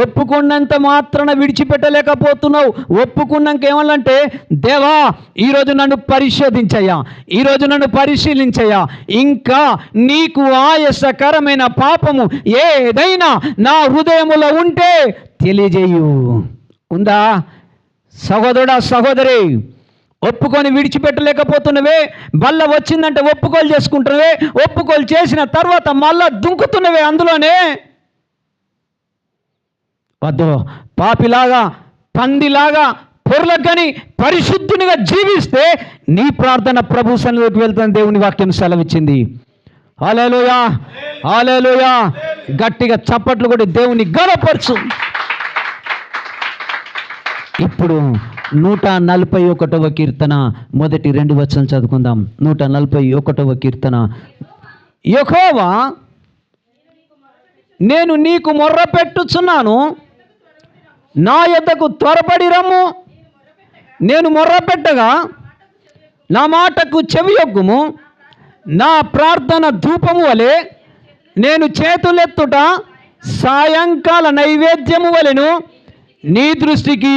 ఒప్పుకున్నంత మాత్రాన విడిచిపెట్టలేకపోతున్నావు. ఒప్పుకున్నాక ఏమన్నంటే, దేవా ఈరోజు నన్ను పరిశోధించయ్యా, ఈరోజు నన్ను పరిశీలించయ్యా, ఇంకా నీకు ఆయాసకరమైన పాపము ఏదైనా నా హృదయములో ఉంటే తెలియజేయు. ఉందా సహోదరుడా, సహోదరి? ఒప్పుకొని విడిచిపెట్టలేకపోతున్నవే, బల్ల వచ్చిందంటే ఒప్పుకోలు చేసుకుంటున్నవే, ఒప్పుకోలు చేసిన తర్వాత మళ్ళా దుంకుతున్నవే అందులోనే. వద్దు, పాపిలాగా పందిలాగా పొరలకని పరిశుద్ధునిగా జీవిస్తే నీ ప్రార్థన ప్రభు సన్నిధికి వెళ్తాను. దేవుని వాక్యం సెలవిచ్చింది. హల్లెలూయా, హల్లెలూయా. గట్టిగా చప్పట్లు కొట్టి దేవుని గణపరచు. ఇప్పుడు 141వ కీర్తన మొదటి 2 వచనాలు చదువుకుందాం. 141వ కీర్తన. యెహోవా, నేను నీకు మొర్రపెట్టుచున్నాను, నా యొద్దకు త్వరపడి రమ్ము. నేను మొర్రపెట్టగా నా మాటకు చెవియొగ్గుము. నా ప్రార్థన ధూపము వలె నేను చేతులెత్తుట సాయంకాల నైవేద్యము వలెను నీ దృష్టికి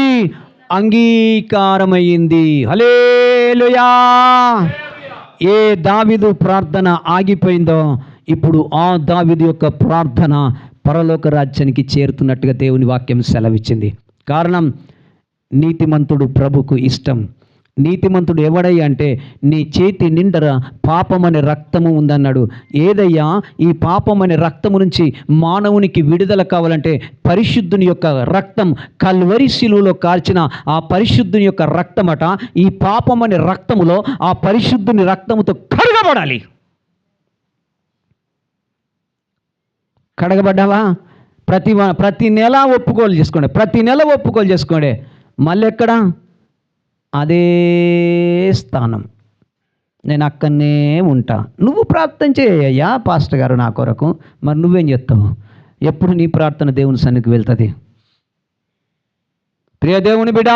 అంగీకారమైంది. హల్లెలూయా. ఏ దావీదు ప్రార్థన ఆగిపోయిందో ఇప్పుడు ఆ దావీదు యొక్క ప్రార్థన పరలోక రాజ్యానికి చేరుతున్నట్టుగా దేవుని వాక్యం సెలవిచ్చింది. కారణం, నీతిమంతుడు ప్రభుకు ఇష్టం. నీతిమంతుడు ఎవడయ్యా అంటే, నీ చేతి నిండర పాపమనే రక్తము ఉందన్నాడు. ఏదయ్యా ఈ పాపమనే రక్తము నుంచి మానవునికి విడుదల కావాలంటే పరిశుద్ధుని యొక్క రక్తం, కల్వరి శిలువలో కార్చిన ఆ పరిశుద్ధుని యొక్క రక్తమట ఈ పాపమనే రక్తములో ఆ పరిశుద్ధుని రక్తముతో కడగబడాలి. కడగబడ్డావా? ప్రతి నెల ఒప్పుకోలు చేసుకోండి, ప్రతి నెల ఒప్పుకోలు చేసుకోండి. మళ్ళీ ఎక్కడ? అదే స్థానం, నేను అక్కడనే ఉంటా. నువ్వు ప్రార్థన చేయ్యా పాస్టర్ గారు నా కొరకు. మరి నువ్వేం చేస్తావు? ఎప్పుడు నీ ప్రార్థన దేవుని సన్నిధికి వెళ్తుంది? ప్రియ దేవుని బిడ్డ,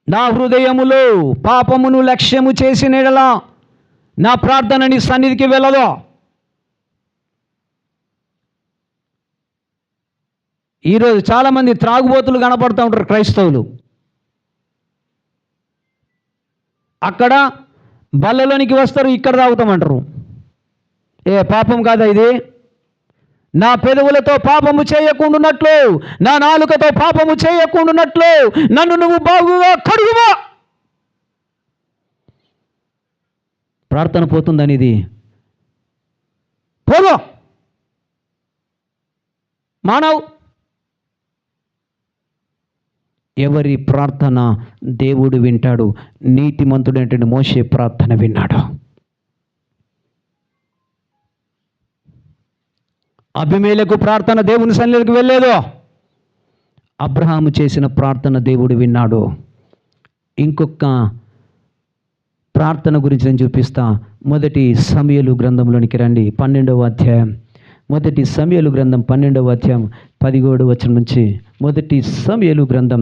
నా హృదయములో పాపమును లక్ష్యము చేసిన యెడల నా ప్రార్థన నీ సన్నిధికి వెళ్ళదు. ఈరోజు చాలామంది త్రాగుబోతులు కనపడుతూ ఉంటారు క్రైస్తవులు. అక్కడ బల్లలోనికి వస్తారు, ఇక్కడ తాగుతామంటారు. పాపం కాదా ఇది? నా పెదవులతో పాపము చేయకుండానట్లు, నా నాలుకతో పాపము చేయకుండానట్లు నన్ను నువ్వు బాగుగా కడుగువా. ప్రార్థన పోతుందని ఇది పోదు. మానవ్ ఎవరి ప్రార్థన దేవుడు వింటాడు? నీతిమంతుడైనటువంటి మోషే ప్రార్థన విన్నాడు. అబీమెలెకు ప్రార్థన దేవుని సన్నిధికి వెళ్ళలేదు. అబ్రహాము చేసిన ప్రార్థన దేవుడు విన్నాడు. ఇంకొక ప్రార్థన గురించి నేను చూపిస్తా. మొదటి సమూయేలు గ్రంథంలోనికి రండి, 12వ అధ్యాయం. మొదటి సమూయేలు గ్రంథం 12వ అధ్యాయం 17వ వచనం నుంచి. మొదటి సమూయేలు గ్రంథం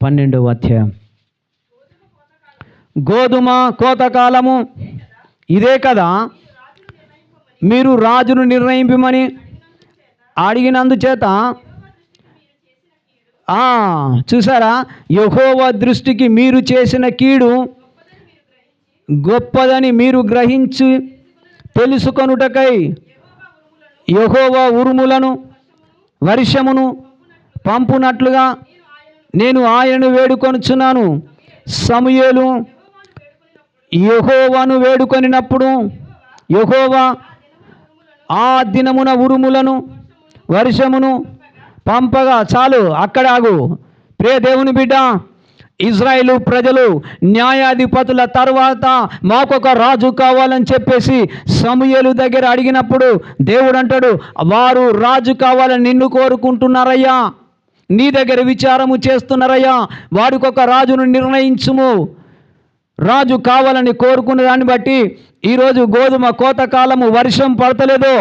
12వ అధ్యాయం. గోధుమ కోతకాలము ఇదే కదా, మీరు రాజును నిర్ణయింపమని అడిగినందుచేత చూసారా, యెహోవా దృష్టికి మీరు చేసిన కీడు గొప్పదని మీరు గ్రహించి తెలుసుకొనుటకై యెహోవా ఉరుములను వర్షమును పంపునట్లుగా నేను ఆయనను వేడుకొనుచున్నాను. సమూయేలు యెహోవాను వేడుకొనినప్పుడు యెహోవా ఆ దినమున ఉరుములను వర్షమును పంపగా. చాలు, అక్కడ ఆగు. ప్రియ దేవుని బిడ్డ, ఇజ్రాయేలు ప్రజలు న్యాయాధిపతుల తర్వాత మాకొక రాజు కావాలని చెప్పేసి సమూయేలు దగ్గర అడిగినప్పుడు దేవుడు అంటాడు, వారు రాజు కావాలని నిన్ను కోరుకుంటున్నారయ్యా, నీ దగ్గర విచారము చేస్తున్నారయ్యా, వాడికి ఒక రాజును నిర్ణయించుము. రాజు కావాలని కోరుకున్న దాన్ని బట్టి ఈరోజు గోధుమ కోతకాలము వర్షం పడతలేదు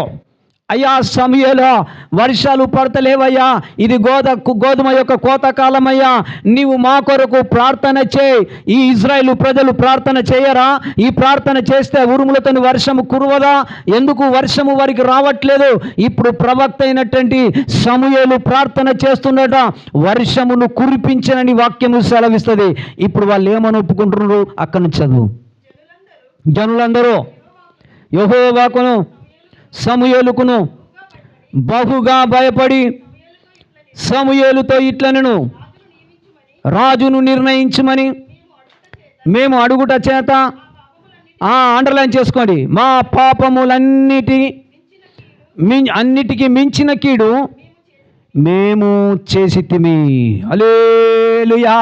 అయ్యా. సమూయేలు వర్షాలు పడతలేవయ్యా, ఇది గోధుమ యొక్క కోతకాలమయ్యా, నీవు మా కొరకు ప్రార్థన చేయి. ఈ ఇజ్రాయేలు ప్రజలు ప్రార్థన చేయరా? ఈ ప్రార్థన చేస్తే ఉరుములతో వర్షము కురవదా? ఎందుకు వర్షము వారికి రావట్లేదు? ఇప్పుడు ప్రవక్త అయినటువంటి సమూయేలు ప్రార్థన చేస్తున్నట, వర్షమును కురిపించనని వాక్యము సెలవిస్తుంది. ఇప్పుడు వాళ్ళు ఏమని ఒప్పుకుంటున్నారు? అక్కడి నుంచి చదువు. జనులందరూ యెహోవాకును సమూయేలుకును బహుగా భయపడి సమూయేలుతో ఇట్లనెను, రాజును నిర్ణయించమని మేము అడుగుట చేత, అండర్లైన్ చేసుకోండి, మా అన్నిటికీ మించిన కీడు మేము చేసితిమి. హల్లెలూయా.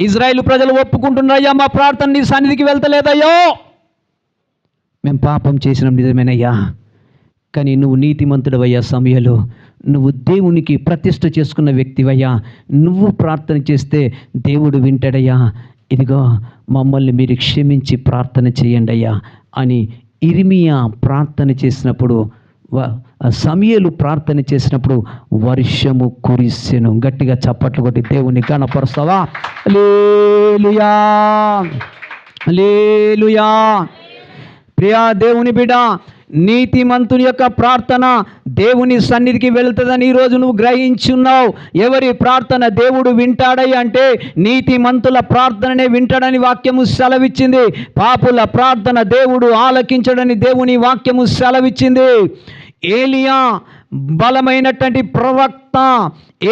ఇజ్రాయేలు ప్రజలు ఒప్పుకుంటున్నారయ్యా, మా ప్రార్థన నీ సన్నిధికి వెళ్తలేదయ్యో, మేము పాపం చేసినాం నిజమేనయ్యా, కానీ నువ్వు నీతిమంతుడవయ్యా సమూయేలు, నువ్వు దేవునికి ప్రతిష్ఠ చేసుకున్న వ్యక్తివయ్యా, నువ్వు ప్రార్థన చేస్తే దేవుడు వింటాడయ్యా, ఇదిగో మమ్మల్ని మీరు క్షమించి ప్రార్థన చేయండి అయ్యా అని ఇర్మియా ప్రార్థన చేసినప్పుడు, సమూయేలు ప్రార్థన చేసినప్పుడు వర్షము కురిసెను. గట్టిగా చప్పట్లు కొట్టి దేవుని కనపరుస్తావా? హల్లెలూయా, హల్లెలూయా. ప్రియా దేవుని బిడ్డ, నీతిమంతుని యొక్క ప్రార్థన దేవుని సన్నిధికి వెళ్తుందని ఈరోజు నువ్వు గ్రహించున్నావు. ఎవరి ప్రార్థన దేవుడు వింటాడై అంటే నీతిమంతుల ప్రార్థననే వింటాడని వాక్యము సెలవిచ్చింది. పాపుల ప్రార్థన దేవుడు ఆలకించడని దేవుని వాక్యము సెలవిచ్చింది. ఏలియా బలమైనటువంటి ప్రవక్త.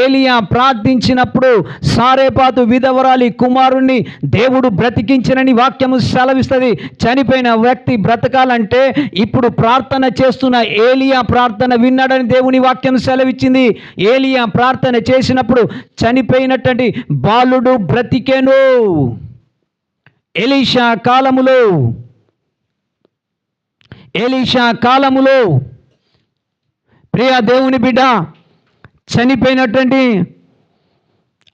ఏలియా ప్రార్థించినప్పుడు సారేపాతు విధవరాలి కుమారుణ్ణి దేవుడు బ్రతికించినని వాక్యము సెలవిస్తుంది. చనిపోయిన వ్యక్తి బ్రతకాలంటే ఇప్పుడు ప్రార్థన చేస్తున్న ఏలియా ప్రార్థన విన్నాడని దేవుని వాక్యం సెలవిచ్చింది. ఏలియా ప్రార్థన చేసినప్పుడు చనిపోయినటువంటి బాలుడు బ్రతికెను. ఎలీషా కాలములో ఎలీషా కాలములో ప్రియ దేవుని బిడ్డ చనిపోయినటువంటి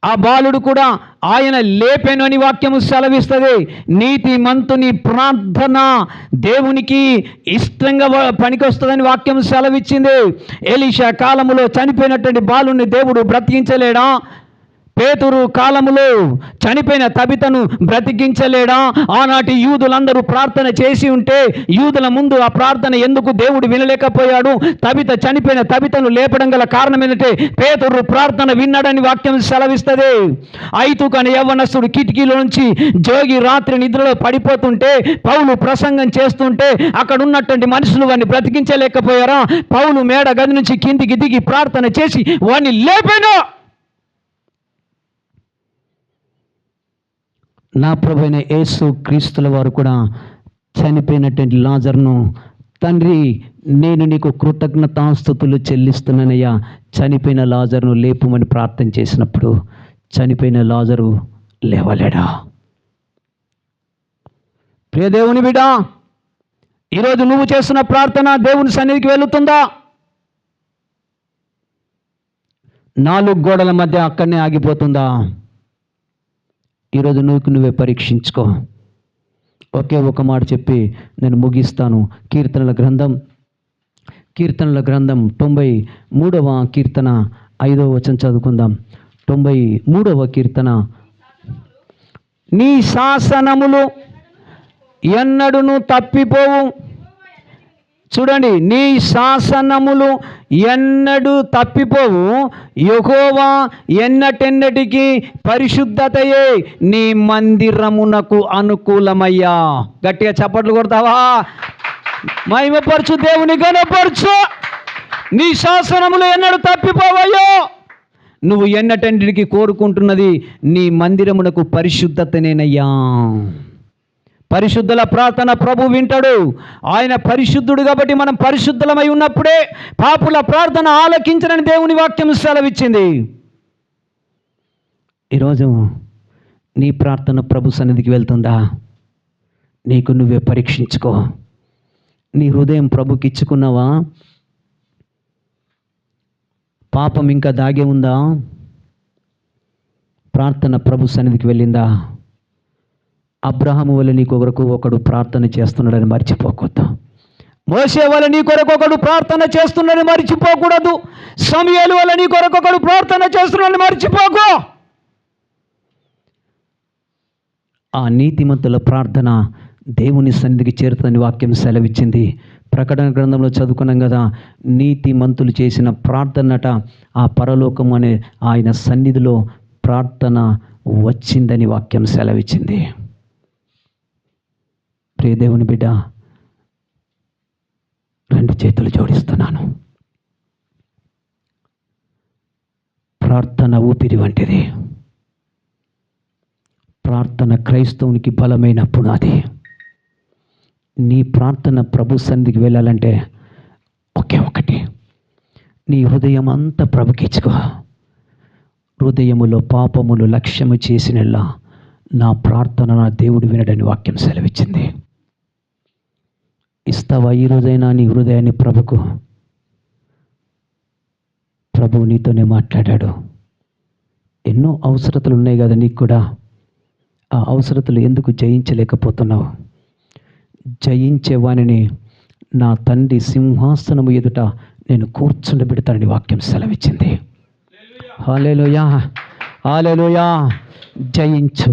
ఆ బాలుడు కూడా ఆయన లేపెను అని వాక్యము సెలవిస్తుంది. నీతిమంతుని ప్రార్థన దేవునికి ఇష్టంగా పనికొస్తుందని వాక్యం సెలవిచ్చింది. ఎలీషా కాలములో చనిపోయినటువంటి బాలుని దేవుడు బ్రతికించలేడా? పేతురు కాలములో చనిపోయిన తబితను బ్రతికించలేడా? ఆనాటి యూదులందరూ ప్రార్థన చేసి ఉంటే యూదుల ముందు ఆ ప్రార్థన ఎందుకు దేవుడు వినలేకపోయాడు? చనిపోయిన తబితను లేపడం గల కారణం ఏంటంటే పేతురు ప్రార్థన విన్నాడని వాక్యం సెలవిస్తుంది. ఐతుకు అనే యవ్వనస్తుడు కిటికీలో నుంచి జోగి రాత్రి నిద్రలో పడిపోతుంటే పౌలు ప్రసంగం చేస్తుంటే అక్కడ ఉన్నటువంటి మనుషులు వాడిని బ్రతికించలేకపోయారా? పౌలు మేడ గది నుంచి కిందికి దిగి ప్రార్థన చేసి వాడిని లేపాడు. నా ప్రభువైన యేసు క్రీస్తుల వారు కూడా చనిపోయినటువంటి లాజరును, తండ్రి నేను నీకు కృతజ్ఞతాస్తుతులు చెల్లిస్తున్నానయ్యా, చనిపోయిన లాజరును లేపుమని ప్రార్థన చేసినప్పుడు చనిపోయిన లాజరు లేవలేడా? ప్రియ దేవుని బిడ్డ, ఈరోజు నువ్వు చేస్తున్న ప్రార్థన దేవుని సన్నిధికి వెళుతుందా? 4 గోడల మధ్య అక్కడనే ఆగిపోతుందా? ఈరోజు నువ్వే పరీక్షించుకో. ఒకే ఒక మాట చెప్పి నేను ముగిస్తాను. కీర్తనల గ్రంథం 93వ కీర్తన 5వ వచనం చదువుకుందాం. 93వ కీర్తన. నీ శాసనములు ఎన్నడును తప్పిపోవు. చూడండి, నీ శాసనములు ఎన్నడూ తప్పిపోవు. యెహోవా ఎన్నటెన్నటికి పరిశుద్ధతయే నీ మందిరమునకు అనుకూలమయ్యా. గట్టిగా చప్పట్లు కొడతావా? మహిమపరచు, దేవుని ఘనపరచు. నీ శాసనములు ఎన్నడూ తప్పిపోవయ్యో. నువ్వు ఎన్నటెన్నటికి కోరుకుంటున్నది నీ మందిరమునకు పరిశుద్ధతనేనయ్యా. పరిశుద్ధుల ప్రార్థన ప్రభు వింటాడు. ఆయన పరిశుద్ధుడు కాబట్టి మనం పరిశుద్ధులమై ఉన్నప్పుడే పాపుల ప్రార్థన ఆలకించనని దేవుని వాక్యం సెలవిచ్చింది. ఈరోజు నీ ప్రార్థన ప్రభు సన్నిధికి వెళ్తుందా? నీకు నువ్వే పరీక్షించుకో. నీ హృదయం ప్రభుకి ఇచ్చుకున్నావా? పాపం ఇంకా దాగే ఉందా? ప్రార్థన ప్రభు సన్నిధికి వెళ్ళిందా? అబ్రహాము వల్ల నీ కొరకు ఒకడు ప్రార్థన చేస్తున్నాడని మర్చిపోకూడదు. మోషే వల్ల నీ కొరకు ఒకడు ప్రార్థన చేస్తున్నాడని మర్చిపోకూడదు. సమూయేలు వల్ల నీ కొరకు ఒకడు ప్రార్థన చేస్తున్నాడని మర్చిపోకు. ఆ నీతిమంతుల ప్రార్థన దేవుని సన్నిధికి చేరుతుందని వాక్యం సెలవిచ్చింది. ప్రకటన గ్రంథంలో చదువుకున్నాం కదా, నీతిమంతులు చేసిన ప్రార్థనట ఆ పరలోకం అనే ఆయన సన్నిధిలో ప్రార్థన వచ్చిందని వాక్యం సెలవిచ్చింది. ప్రియ దేవుని బిడ్డ, 2 చేతులు జోడిస్తున్నాను. ప్రార్థన ఊపిరి వంటిది. ప్రార్థన క్రైస్తవునికి బలమైన పునాది. నీ ప్రార్థన ప్రభు సన్నిధికి వెళ్ళాలంటే ఒకే ఒకటి, నీ హృదయం అంతా ప్రభుకిచ్చుకో. హృదయములో పాపములు లక్ష్యము చేసినలా నా ప్రార్థన నా దేవుడు వినడని వాక్యం సెలవిచ్చింది. ఇస్తావా ఈరోజైనా నీ హృదయాన్ని ప్రభుకు? ప్రభు నీతోనే మాట్లాడాడు. ఎన్నో అవసరతలు ఉన్నాయి కదా నీకు కూడా. ఆ అవసరతలు ఎందుకు జయించలేకపోతున్నావు? జయించేవానిని నా తండ్రి సింహాసనము ఎదుట నేను కూర్చుండబెడతానని వాక్యం సెలవిచ్చింది. హల్లెలూయా, హల్లెలూయా. జయించు,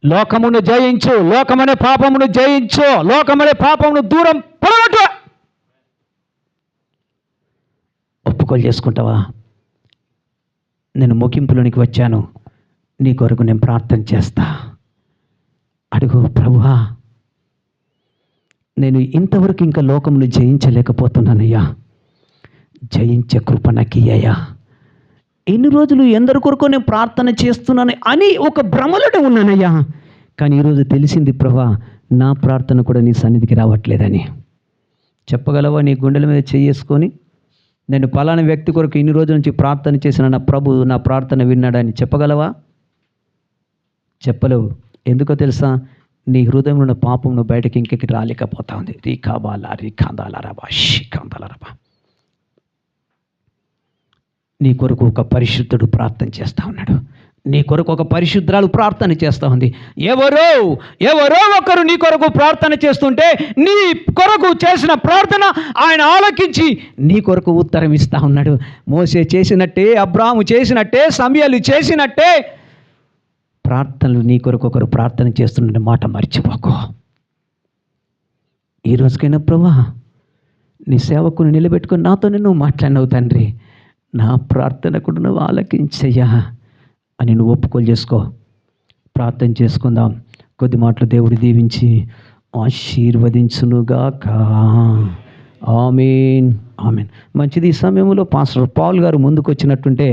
లోకమును జయించు, లోకమనే పాపమును జయించు, లోకమనే పాపమును దూరం పడగొట్టు. ఒప్పుకోలు చేసుకుంటావా? నేను ముగింపులోనికి వచ్చాను, నీ కొరకు నేను ప్రార్థన చేస్తా. అడుగు, ప్రభువా నేను ఇంతవరకు ఇంకా లోకమును జయించలేకపోతున్నానయ్యా, జయించే కృప నాకు ఇయ్యయ్యా. ఎన్ని రోజులు ఎందరి కొరకు నేను ప్రార్థన చేస్తున్నాను అని ఒక భ్రమలోనే ఉన్నానయ్యా. కానీ ఈరోజు తెలిసింది ప్రభా, నా ప్రార్థన కూడా నీ సన్నిధికి రావట్లేదని. చెప్పగలవా? నీ గుండెల మీద చేసుకొని, నేను పలానా వ్యక్తి కొరకు ఇన్ని రోజుల నుంచి ప్రార్థన చేసిన నా ప్రభు నా ప్రార్థన విన్నాడని చెప్పగలవా? చెప్పలేవు. ఎందుకో తెలుసా? నీ హృదయంలో ఉన్న పాపం నువ్వు బయటకి ఇంకెక్కి రాలేకపోతా ఉంది. రీకాందాలరబా. నీ కొరకు ఒక పరిశుద్ధుడు ప్రార్థన చేస్తూ ఉన్నాడు. నీ కొరకు ఒక పరిశుద్ధురాలు ప్రార్థన చేస్తూ ఉంది. ఎవరో ఒకరు నీ కొరకు ప్రార్థన చేస్తుంటే నీ కొరకు చేసిన ప్రార్థన ఆయన ఆలకించి నీ కొరకు ఉత్తరం ఇస్తూ ఉన్నాడు. మోసే చేసినట్టే, అబ్రాహాము చేసినట్టే, సమూయేలు చేసినట్టే ప్రార్థనలు నీ కొరకు ఒకరు ప్రార్థన చేస్తున్న మాట మర్చిపోకు. ఈ రోజుకైనా ప్రభువా, నీ సేవకుని నిలబెట్టుకుని నాతోనే నువ్వు మాట్లాడినావు తండ్రి, నా ప్రార్థన కూడా నువ్వు ఆలకించయ్యా అని నువ్వు ఒప్పుకోలు చేసుకో. ప్రార్థన చేసుకుందాం. కొద్ది మాటలు దేవుడు దీవించి ఆశీర్వదించునుగాక. ఆమేన్, ఆమేన్. మంచిది. ఈ సమయంలో పాస్టర్ పాల్ గారు ముందుకు వచ్చినట్టుంటే